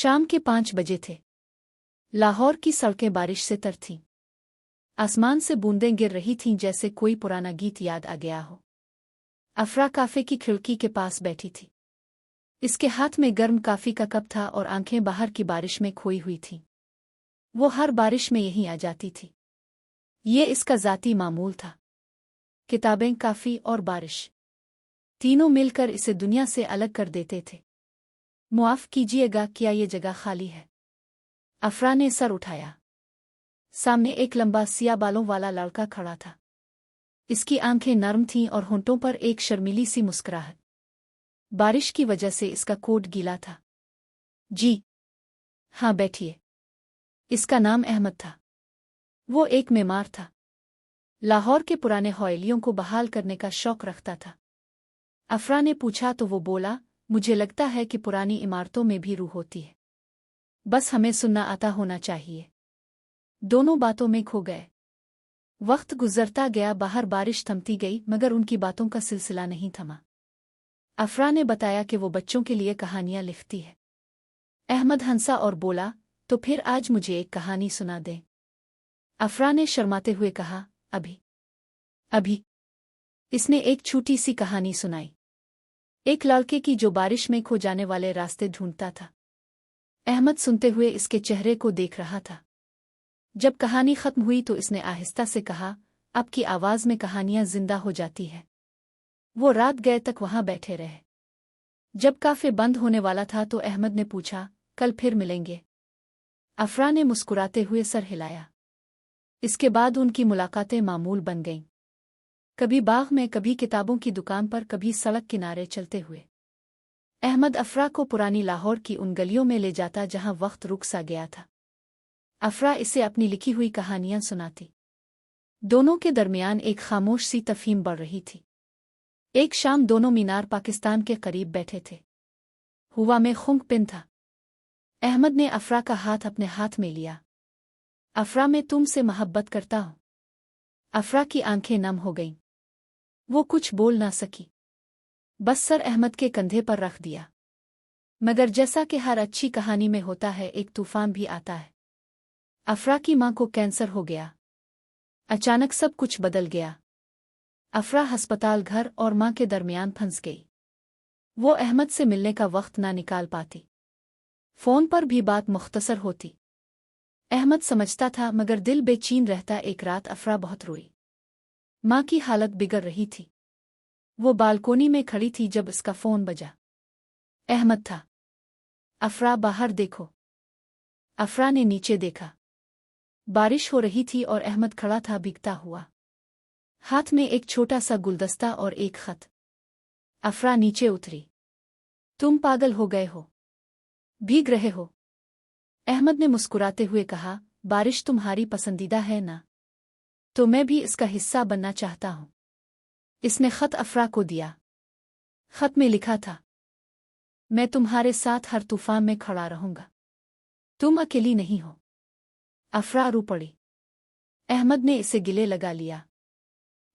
शाम के 5 बजे थे। लाहौर की सड़कें बारिश से तर थीं। आसमान से बूंदें गिर रही थीं जैसे कोई पुराना गीत याद आ गया हो। अफरा काफे की खिड़की के पास बैठी थी। इसके हाथ में गर्म काफी का कप था और आंखें बाहर की बारिश में खोई हुई थीं। वो हर बारिश में यहीं आ जाती थी। ये इसका ज़ाती मामूल था। किताबें, काफी और बारिश, तीनों मिलकर इसे दुनिया से अलग कर देते थे। मुआफ़ कीजिएगा, क्या ये जगह खाली है? अफरा ने सर उठाया। सामने एक लंबा सिया बालों वाला लड़का खड़ा था। इसकी आंखें नर्म थीं और होंठों पर एक शर्मीली सी मुस्कुराहट। बारिश की वजह से इसका कोट गीला था। जी हाँ, बैठिए। इसका नाम अहमद था। वो एक मेमार था। लाहौर के पुराने हवेलियों को बहाल करने का शौक रखता था। अफरा ने पूछा तो वो बोला, मुझे लगता है कि पुरानी इमारतों में भी रूह होती है, बस हमें सुनना आता होना चाहिए। दोनों बातों में खो गए। वक्त गुजरता गया, बाहर बारिश थमती गई, मगर उनकी बातों का सिलसिला नहीं थमा। अफरा ने बताया कि वो बच्चों के लिए कहानियां लिखती है। अहमद हंसा और बोला, तो फिर आज मुझे एक कहानी सुना दें। अफरा ने शर्माते हुए कहा, अभी अभी। इसने एक छोटी सी कहानी सुनाई, एक लड़के की जो बारिश में खो जाने वाले रास्ते ढूंढता था। अहमद सुनते हुए इसके चेहरे को देख रहा था। जब कहानी खत्म हुई तो इसने आहिस्ता से कहा, आपकी आवाज में कहानियां जिंदा हो जाती है। वो रात गए तक वहां बैठे रहे। जब काफे बंद होने वाला था तो अहमद ने पूछा, कल फिर मिलेंगे? अफरा ने मुस्कुराते हुए सर हिलाया। इसके बाद उनकी मुलाकातें मामूल बन गईं। कभी बाग में, कभी किताबों की दुकान पर, कभी सड़क किनारे चलते हुए। अहमद अफरा को पुरानी लाहौर की उन गलियों में ले जाता जहां वक्त रुक सा गया था। अफरा इसे अपनी लिखी हुई कहानियां सुनाती। दोनों के दरमियान एक खामोश सी तफहीम बढ़ रही थी। एक शाम दोनों मीनार पाकिस्तान के करीब बैठे थे। हुआ में खुंक पिन था। अहमद ने अफरा का हाथ अपने हाथ में लिया। अफरा, मैं तुमसे मोहब्बत करता हूं। अफरा की आंखें नम हो गईं। वो कुछ बोल ना सकी, बस सर अहमद के कंधे पर रख दिया। मगर जैसा कि हर अच्छी कहानी में होता है, एक तूफान भी आता है। अफरा की मां को कैंसर हो गया। अचानक सब कुछ बदल गया। अफरा अस्पताल, घर और मां के दरमियान फंस गई। वो अहमद से मिलने का वक्त ना निकाल पाती। फोन पर भी बात मुख्तसर होती। अहमद समझता था, मगर दिल बेचैन रहता। एक रात अफरा बहुत रोई। मां की हालत बिगड़ रही थी। वो बालकोनी में खड़ी थी जब इसका फोन बजा। अहमद था। अफरा, बाहर देखो। अफरा ने नीचे देखा। बारिश हो रही थी और अहमद खड़ा था भीगता हुआ, हाथ में एक छोटा सा गुलदस्ता और एक खत। अफरा नीचे उतरी। तुम पागल हो गए हो? भीग रहे हो? अहमद ने मुस्कुराते हुए कहा, बारिश तुम्हारी पसंदीदा है ना? तो मैं भी इसका हिस्सा बनना चाहता हूं। इसने खत अफरा को दिया। खत में लिखा था, मैं तुम्हारे साथ हर तूफान में खड़ा रहूंगा। तुम अकेली नहीं हो। अफरा रो पड़ी। अहमद ने इसे गिले लगा लिया।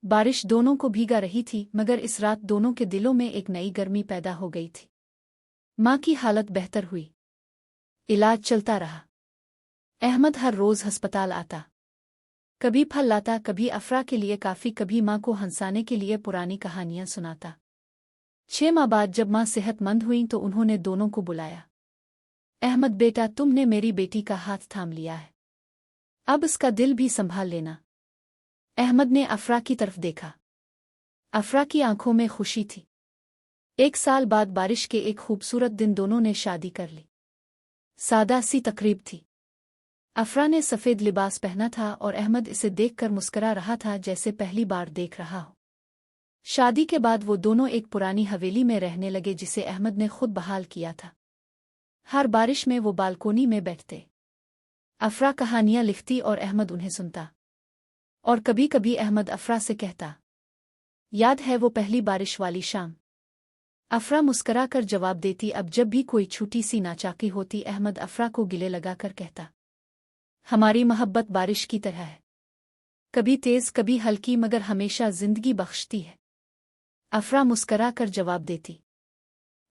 बारिश दोनों को भीगा रही थी, मगर इस रात दोनों के दिलों में एक नई गर्मी पैदा हो गई थी। मां की हालत बेहतर हुई। इलाज चलता रहा। अहमद हर रोज अस्पताल आता। कभी फल लाता, कभी अफरा के लिए काफी, कभी मां को हंसाने के लिए पुरानी कहानियां सुनाता। 6 माह बाद जब मां सेहतमंद हुई तो उन्होंने दोनों को बुलाया। अहमद बेटा, तुमने मेरी बेटी का हाथ थाम लिया है, अब इसका दिल भी संभाल लेना। अहमद ने अफरा की तरफ देखा। अफरा की आंखों में खुशी थी। 1 साल बाद बारिश के एक खूबसूरत दिन दोनों ने शादी कर ली। सादा सी तकरीब थी। अफरा ने सफेद लिबास पहना था और अहमद इसे देखकर मुस्कुरा रहा था जैसे पहली बार देख रहा हो। शादी के बाद वो दोनों एक पुरानी हवेली में रहने लगे जिसे अहमद ने खुद बहाल किया था। हर बारिश में वो बालकोनी में बैठते। अफरा कहानियां लिखती और अहमद उन्हें सुनता। और कभी कभी अहमद अफरा से कहता, याद है वो पहली बारिश वाली शाम? अफरा मुस्करा कर जवाब देती। अब जब भी कोई छोटी सी नाचाकी होती, अहमद अफरा को गिले लगाकर कहता, हमारी मोहब्बत बारिश की तरह है, कभी तेज कभी हल्की, मगर हमेशा जिंदगी बख्शती है। अफरा मुस्करा कर जवाब देती,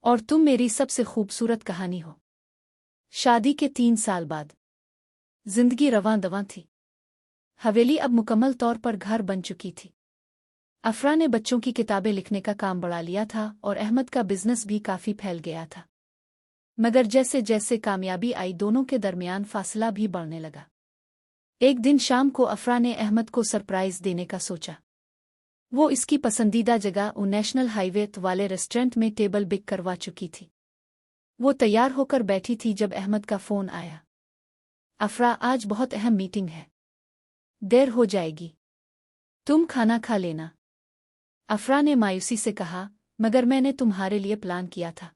और तुम मेरी सबसे खूबसूरत कहानी हो। शादी के 3 साल बाद जिंदगी रवां दवां थी। हवेली अब मुकम्मल तौर पर घर बन चुकी थी। अफरा ने बच्चों की किताबें लिखने का काम बढ़ा लिया था और अहमद का बिजनेस भी काफी फैल गया था। मगर जैसे जैसे कामयाबी आई दोनों के दरमियान फासला भी बढ़ने लगा। एक दिन शाम को अफरा ने अहमद को सरप्राइज देने का सोचा। वो इसकी पसंदीदा जगह नेशनल हाईवे वाले रेस्टोरेंट में टेबल बुक करवा चुकी थी। वो तैयार होकर बैठी थी जब अहमद का फोन आया। अफरा, आज बहुत अहम मीटिंग है, देर हो जाएगी, तुम खाना खा लेना। अफरा ने मायूसी से कहा, मगर मैंने तुम्हारे लिए प्लान किया था।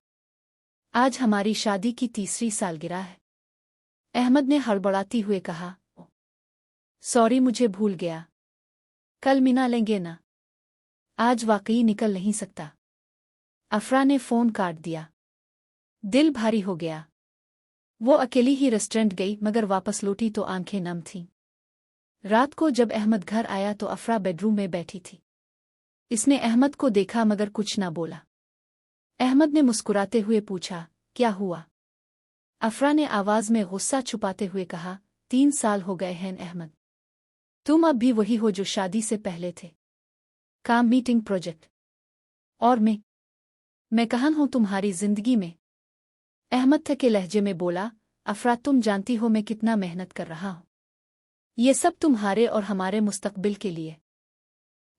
आज हमारी शादी की 3री सालगिरह है। अहमद ने हड़बड़ाती हुए कहा, सॉरी, मुझे भूल गया, कल मिना लेंगे ना, आज वाकई निकल नहीं सकता। अफरा ने फोन काट दिया। दिल भारी हो गया। वो अकेली ही रेस्टोरेंट गई मगर वापस लौटी तो आंखें नम थीं। रात को जब अहमद घर आया तो अफरा बेडरूम में बैठी थी। इसने अहमद को देखा मगर कुछ ना बोला। अहमद ने मुस्कुराते हुए पूछा, क्या हुआ? अफरा ने आवाज में गुस्सा छुपाते हुए कहा, 3 साल हो गए हैं अहमद, तुम अब भी वही हो जो शादी से पहले थे। काम, मीटिंग, प्रोजेक्ट, और मैं कहाँ हूं तुम्हारी जिंदगी में? अहमद थके लहजे में बोला, अफरा, तुम जानती हो मैं कितना मेहनत कर रहा हूं। ये सब तुम्हारे और हमारे मुस्तकबिल के लिए।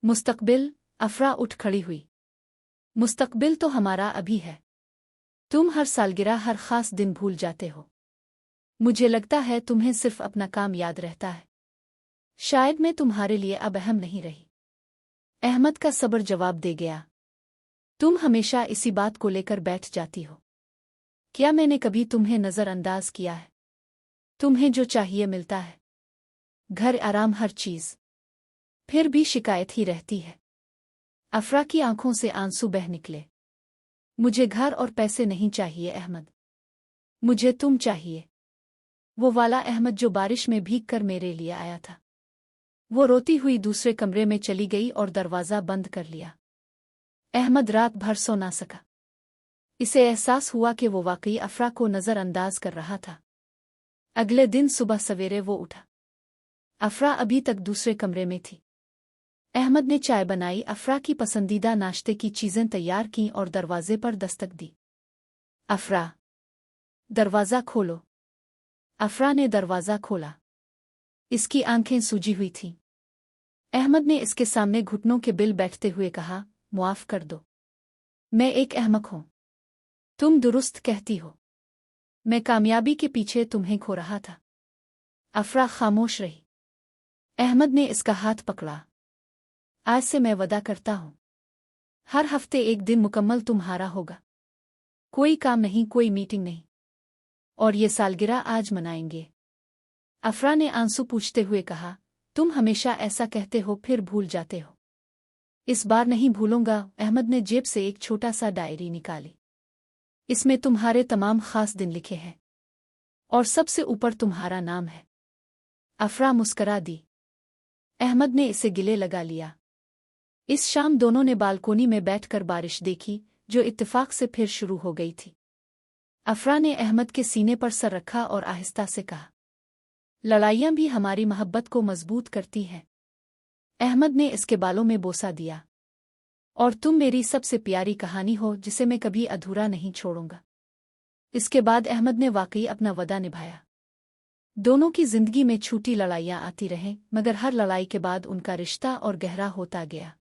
मुस्तकबिल? अफरा उठ खड़ी हुई। मुस्तकबिल तो हमारा अभी है। तुम हर सालगिरह, हर खास दिन भूल जाते हो। मुझे लगता है तुम्हें सिर्फ अपना काम याद रहता है। शायद मैं तुम्हारे लिए अब अहम नहीं रही। अहमद का सब्र जवाब दे गया, तुम हमेशा इसी बात को लेकर बैठ जाती हो। क्या मैंने कभी तुम्हें नजरअंदाज किया है? तुम्हें जो चाहिए मिलता है, घर, आराम, हर चीज, फिर भी शिकायत ही रहती है। अफरा की आंखों से आंसू बह निकले। मुझे घर और पैसे नहीं चाहिए अहमद, मुझे तुम चाहिए। वो वाला अहमद जो बारिश में भीग कर मेरे लिए आया था। वो रोती हुई दूसरे कमरे में चली गई और दरवाज़ा बंद कर लिया। अहमद रात भर सो ना सका। इसे एहसास हुआ कि वो वाकई अफरा को नज़रअंदाज कर रहा था। अगले दिन सुबह सवेरे वो उठा। अफरा अभी तक दूसरे कमरे में थी। अहमद ने चाय बनाई, अफरा की पसंदीदा नाश्ते की चीज़ें तैयार कीं और दरवाजे पर दस्तक दी। अफरा, दरवाज़ा खोलो। अफरा ने दरवाज़ा खोला। इसकी आंखें सूजी हुई थीं। अहमद ने इसके सामने घुटनों के बिल बैठते हुए कहा, मुआफ कर दो, मैं एक अहमक हूं। तुम दुरुस्त कहती हो, मैं कामयाबी के पीछे तुम्हें खो रहा था। अफरा खामोश रही। अहमद ने इसका हाथ पकड़ा। आज से मैं वादा करता हूं, हर हफ्ते एक दिन मुकम्मल तुम्हारा होगा। कोई काम नहीं, कोई मीटिंग नहीं, और ये सालगिरह आज मनाएंगे। अफरा ने आंसू पूछते हुए कहा, तुम हमेशा ऐसा कहते हो फिर भूल जाते हो। इस बार नहीं भूलूंगा। अहमद ने जेब से एक छोटा सा डायरी निकाली। इसमें तुम्हारे तमाम खास दिन लिखे हैं और सबसे ऊपर तुम्हारा नाम है। अफरा मुस्करा दी। अहमद ने इसे गिले लगा लिया। इस शाम दोनों ने बालकोनी में बैठकर बारिश देखी जो इत्तेफाक से फिर शुरू हो गई थी। अफरा ने अहमद के सीने पर सर रखा और आहिस्ता से कहा, लड़ाइयाँ भी हमारी मोहब्बत को मजबूत करती हैं। अहमद ने इसके बालों में बोसा दिया। और तुम मेरी सबसे प्यारी कहानी हो जिसे मैं कभी अधूरा नहीं छोड़ूंगा। इसके बाद अहमद ने वाकई अपना वदा निभाया। दोनों की जिंदगी में छोटी लड़ाइयाँ आती रहें मगर हर लड़ाई के बाद उनका रिश्ता और गहरा होता गया।